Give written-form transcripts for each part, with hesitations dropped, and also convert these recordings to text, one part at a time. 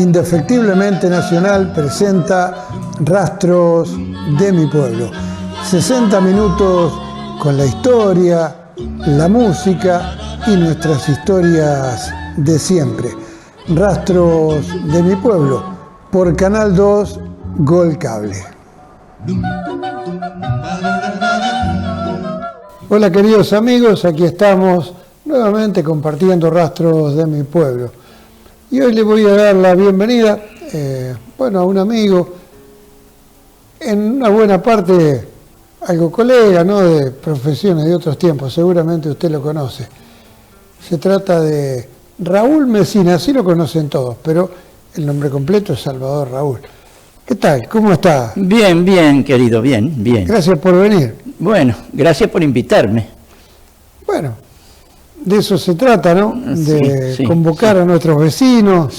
indefectiblemente nacional presenta Rastros de mi pueblo. 60 minutos con la historia, la música y nuestras historias de siempre. Rastros de mi pueblo, por Canal 2, Gol Cable. Hola queridos amigos, aquí estamos nuevamente compartiendo Rastros de mi pueblo. Y hoy le voy a dar la bienvenida a un amigo, en una buena parte algo colega, ¿no?, de profesiones de otros tiempos, seguramente usted lo conoce. Se trata de Raúl Mesina, así lo conocen todos, pero el nombre completo es Salvador Raúl. ¿Qué tal? ¿Cómo está? Bien, bien, querido, bien. Gracias por venir. Bueno, gracias por invitarme. Bueno, de eso se trata, ¿no? De convocar a nuestros vecinos,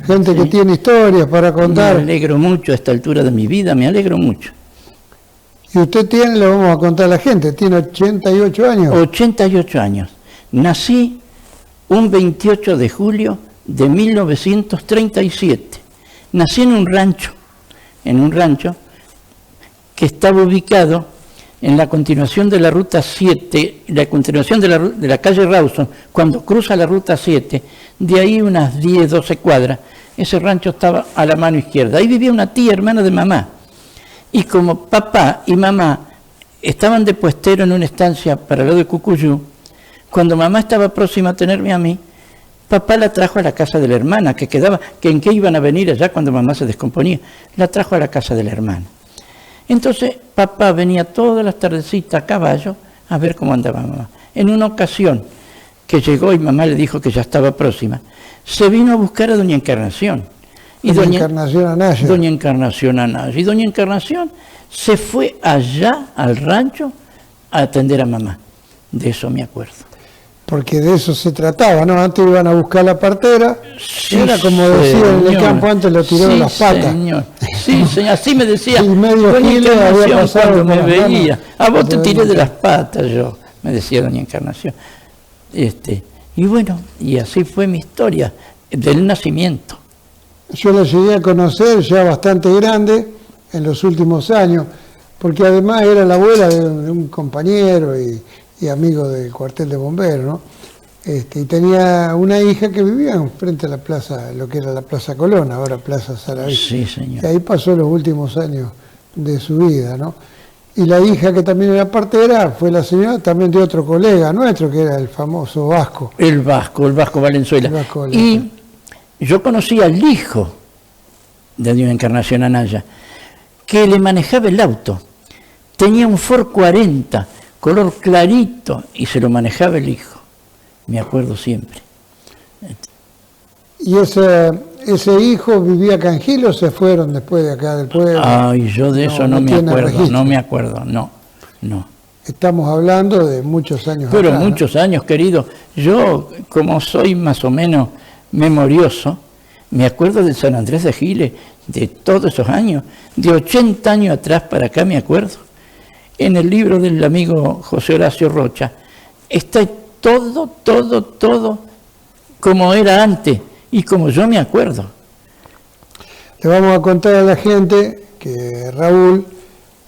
gente que tiene historias para contar. Me alegro mucho a esta altura de mi vida, me alegro mucho. Y usted le vamos a contar a la gente, tiene 88 años. 88 años. Nací un 28 de julio de 1937. Nací en un rancho que estaba ubicado en la continuación de la Ruta 7, la continuación de la calle Rawson, cuando cruza la Ruta 7, de ahí unas 10, 12 cuadras, ese rancho estaba a la mano izquierda. Ahí vivía una tía, hermana de mamá. Y como papá y mamá estaban de puestero en una estancia para lo de Cucuyú, cuando mamá estaba próxima a tenerme a mí, papá la trajo a la casa de la hermana, que en qué iban a venir allá cuando mamá se descomponía. La trajo a la casa de la hermana. Entonces papá venía todas las tardecitas a caballo a ver cómo andaba mamá. En una ocasión que llegó y mamá le dijo que ya estaba próxima, se vino a buscar a doña Encarnación. Y doña Encarnación Anaya. Doña Encarnación Anaya. Y doña Encarnación se fue allá al rancho a atender a mamá. De eso me acuerdo. Porque de eso se trataba, ¿no? Antes iban a buscar la partera, era como decían en el campo, antes lo tiró de las patas. Señor. Sí, señor, así me decía. Y medio gile había pasado cuando me veía. A vos te tiré de las patas, me decía doña Encarnación. Y bueno, y así fue mi historia del nacimiento. Yo la llegué a conocer ya bastante grande en los últimos años, porque además era la abuela de un compañero y amigo del cuartel de bomberos, ¿no? Y tenía una hija que vivía frente a la plaza, lo que era la Plaza Colón, ahora Plaza Saraví. Sí, señor. Y ahí pasó los últimos años de su vida, ¿no? Y la hija que también era partera fue la señora también de otro colega nuestro, que era el famoso Vasco. El Vasco Valenzuela. Y yo conocí al hijo de doña Encarnación Anaya, que le manejaba el auto. Tenía un Ford 40, color clarito, y se lo manejaba el hijo. Me acuerdo siempre. ¿Y ese hijo vivía acá en Gil o se fueron después de acá del pueblo? Ay, yo de eso no me acuerdo, no. Estamos hablando de muchos años. Pero acá, muchos años, querido. Yo, como soy más o menos memorioso, me acuerdo de San Andrés de Giles, de todos esos años, de 80 años atrás para acá me acuerdo. En el libro del amigo José Horacio Rocha está todo como era antes y como yo me acuerdo. Le vamos a contar a la gente que Raúl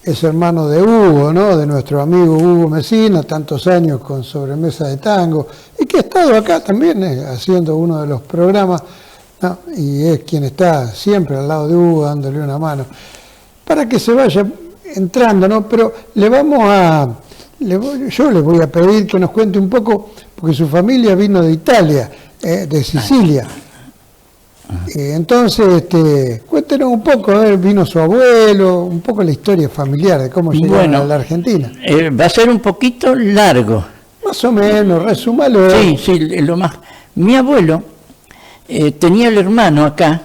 es hermano de Hugo, ¿no? De nuestro amigo Hugo Mesina, tantos años con Sobremesa de Tango, y que ha estado acá también haciendo uno de los programas, ¿no? Y es quien está siempre al lado de Hugo dándole una mano. Para que se vaya entrando, ¿no? Pero yo le voy a pedir que nos cuente un poco, porque su familia vino de Italia, de Sicilia. Entonces, cuéntenos un poco, vino su abuelo, un poco la historia familiar de cómo llegaron a la Argentina. Va a ser un poquito largo. Más o menos, resúmalo. Sí, lo más. Mi abuelo tenía el hermano acá,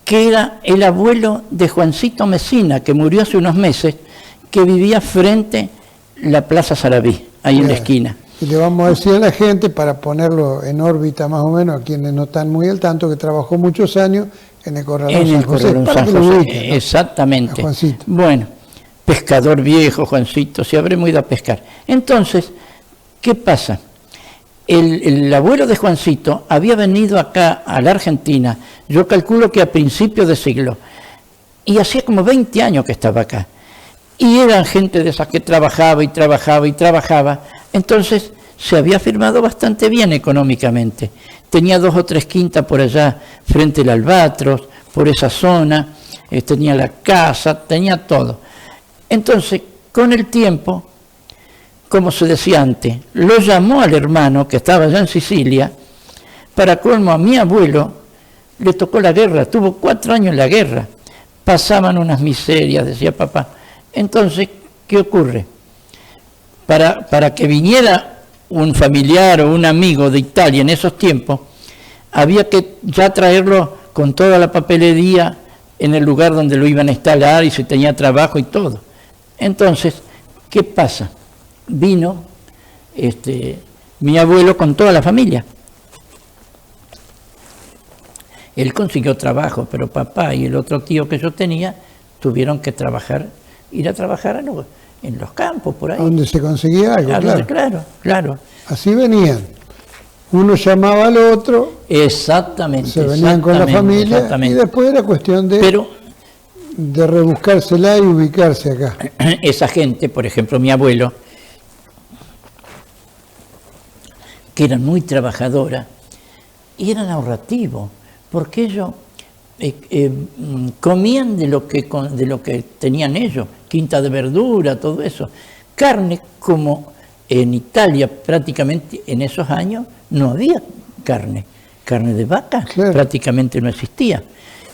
que era el abuelo de Juancito Mesina, que murió hace unos meses, que vivía frente a la Plaza Saraví, ahí en la esquina. Y le vamos a decir a la gente, para ponerlo en órbita más o menos, a quienes no están muy al tanto, que trabajó muchos años en el Corralón San José. Exactamente. Bueno, pescador viejo, Juancito, si habremos ido a pescar. Entonces, ¿qué pasa? El abuelo de Juancito había venido acá a la Argentina yo calculo que a principios de siglo. Y hacía como 20 años que estaba acá. Y eran gente de esas que trabajaba y trabajaba y trabajaba. Entonces se había firmado bastante bien económicamente. Tenía 2 o 3 quintas por allá frente al Albatros, por esa zona, tenía la casa, tenía todo. Entonces, con el tiempo, como se decía antes, lo llamó al hermano que estaba allá en Sicilia. Para colmo, a mi abuelo le tocó la guerra, tuvo 4 años en la guerra. Pasaban unas miserias, decía papá. Entonces, ¿qué ocurre? Para que viniera un familiar o un amigo de Italia en esos tiempos, había que ya traerlo con toda la papelería en el lugar donde lo iban a instalar y si tenía trabajo y todo. Entonces, ¿qué pasa? Vino mi abuelo con toda la familia. Él consiguió trabajo, pero papá y el otro tío que yo tenía tuvieron que ir a trabajar en los campos, por ahí. Donde se conseguía algo, claro. Claro. Así venían. Uno llamaba al otro. Exactamente. Se venían con la familia y después era cuestión de rebuscársela y ubicarse acá. Esa gente, por ejemplo, mi abuelo, que eran muy trabajadoras y eran ahorrativos, porque ellos comían de lo que tenían ellos, quinta de verdura, todo eso. Carne, como en Italia prácticamente en esos años no había carne de vaca, claro. Prácticamente no existía.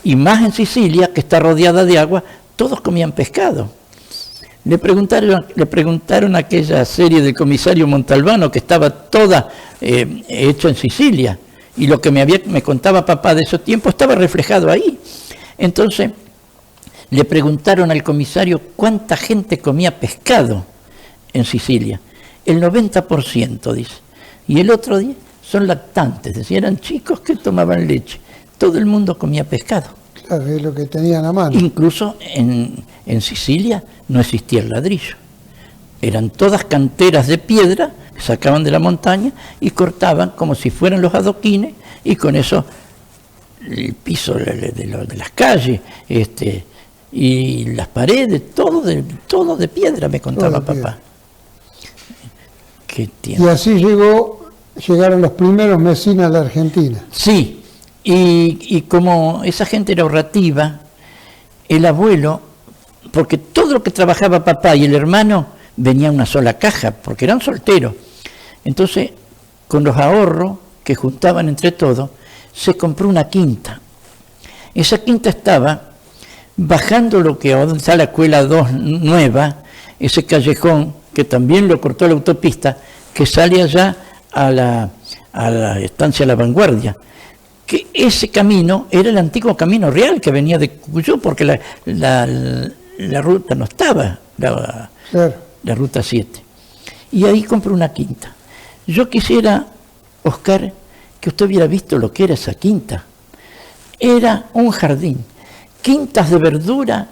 Y más en Sicilia, que está rodeada de agua, todos comían pescado. Le preguntaron a aquella serie del comisario Montalbano, que estaba toda hecho en Sicilia, y lo que me contaba papá de esos tiempos estaba reflejado ahí. Entonces, le preguntaron al comisario cuánta gente comía pescado en Sicilia. El 90%, dice. Y el otro día son lactantes, decía, eran chicos que tomaban leche. Todo el mundo comía pescado. Claro, es lo que tenían a mano. Incluso en Sicilia no existía el ladrillo. Eran todas canteras de piedra que sacaban de la montaña y cortaban como si fueran los adoquines, y con eso el piso de las calles y las paredes, todo de piedra, me contaba papá. Y así llegaron los primeros mecinas a la Argentina. Sí, y como esa gente era ahorrativa, el abuelo, porque todo lo que trabajaba papá y el hermano venía en una sola caja, porque eran solteros. Entonces, con los ahorros que juntaban entre todos, se compró una quinta. Esa quinta estaba bajando lo que ahora está la escuela 2 nueva, ese callejón que también lo cortó la autopista, que sale allá a la estancia La Vanguardia, que ese camino era el antiguo camino real que venía de Cuyó, porque la ruta no estaba, la ruta 7. Y ahí compré una quinta. Yo quisiera, Oscar, que usted hubiera visto lo que era esa quinta. Era un jardín, quintas de verdura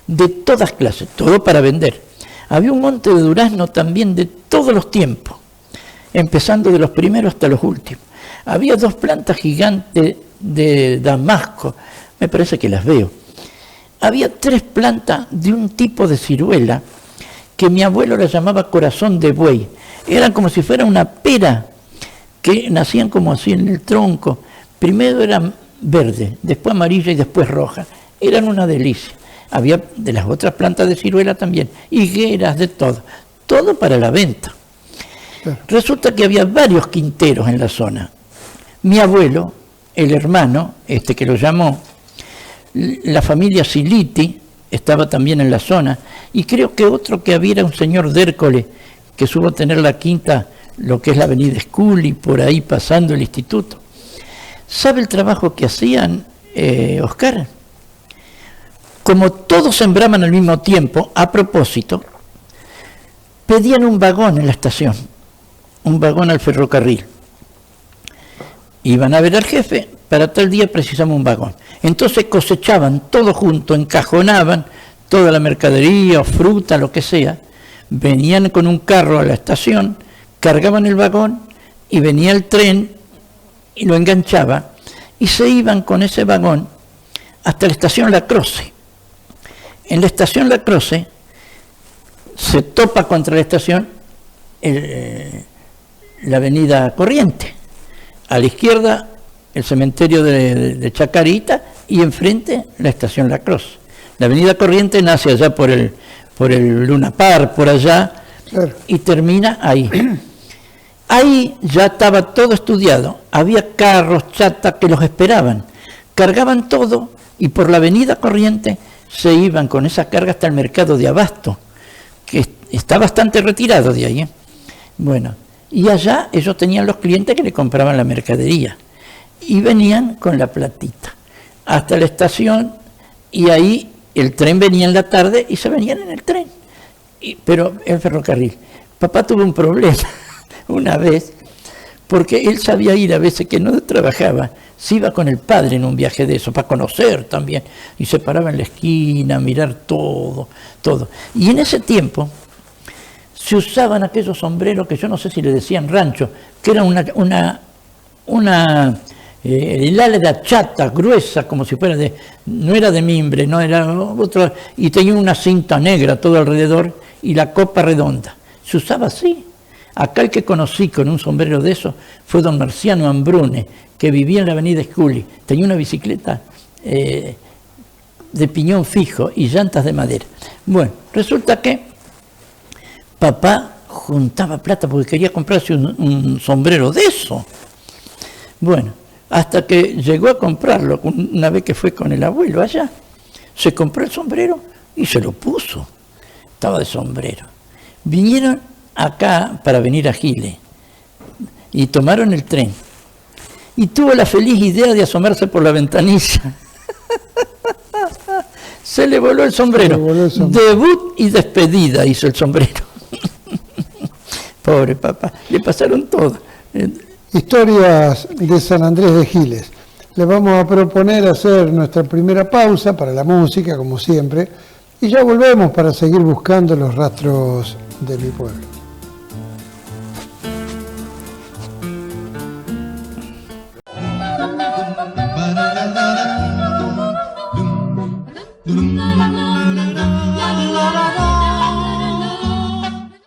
de todas clases, todo para vender. Había un monte de durazno también de todos los tiempos, empezando de los primeros hasta los últimos. Había 2 plantas gigantes de damasco, me parece que las veo. Había 3 plantas de un tipo de ciruela que mi abuelo la llamaba corazón de buey. Eran como si fuera una pera, que nacían como así en el tronco. Primero eran verde, después amarilla y después roja. Eran una delicia. Había de las otras plantas de ciruela también, higueras, de todo. Todo para la venta. Resulta que había varios quinteros en la zona. Mi abuelo, el hermano, que lo llamó, la familia Siliti estaba también en la zona, y creo que otro que había era un señor Dércole, que supo tener la quinta, lo que es la avenida Scully, por ahí pasando el instituto. ¿Sabe el trabajo que hacían, Oscar? Como todos sembraban al mismo tiempo, a propósito, pedían un vagón en la estación, un vagón al ferrocarril. Iban a ver al jefe, para tal día precisamos un vagón. Entonces cosechaban todo junto, encajonaban toda la mercadería o fruta, lo que sea, venían con un carro a la estación, cargaban el vagón y venía el tren y lo enganchaba, y se iban con ese vagón hasta la estación La Croce. En la estación La Croce se topa contra la estación la avenida Corriente. A la izquierda el cementerio de Chacarita y enfrente la estación La Croce. La avenida Corriente nace allá por el Luna Park, por allá, claro, y termina ahí. Ahí ya estaba todo estudiado, había carros, chatas que los esperaban, cargaban todo y por la avenida Corriente se iban con esa carga hasta el mercado de Abasto, que está bastante retirado de ahí. Bueno, y allá ellos tenían los clientes que le compraban la mercadería y venían con la platita hasta la estación y ahí el tren venía en la tarde y se venían en el tren. Pero el ferrocarril, papá tuvo un problema una vez, porque él sabía ir a veces que no trabajaba, se iba con el padre en un viaje de eso, para conocer también, y se paraba en la esquina a mirar todo. Y en ese tiempo se usaban aquellos sombreros que yo no sé si le decían rancho, que era el ala era chata, gruesa, como si fuera no era de mimbre, no era otro, y tenía una cinta negra todo alrededor y la copa redonda. Se usaba así. Acá el que conocí con un sombrero de eso fue don Marciano Ambrune, que vivía en la avenida Scully. Tenía una bicicleta de piñón fijo y llantas de madera. Bueno, resulta que papá juntaba plata porque quería comprarse un sombrero de eso. Bueno, hasta que llegó a comprarlo, una vez que fue con el abuelo allá, se compró el sombrero y se lo puso. Estaba de sombrero. Vinieron acá para venir a Giles y tomaron el tren y tuvo la feliz idea de asomarse por la ventanilla. Se le voló el sombrero. Debut y despedida hizo el sombrero. Pobre papá, le pasaron todo. Historias de San Andrés de Giles. Le vamos a proponer hacer nuestra primera pausa para la música, como siempre, y ya volvemos para seguir buscando los rastros de mi pueblo.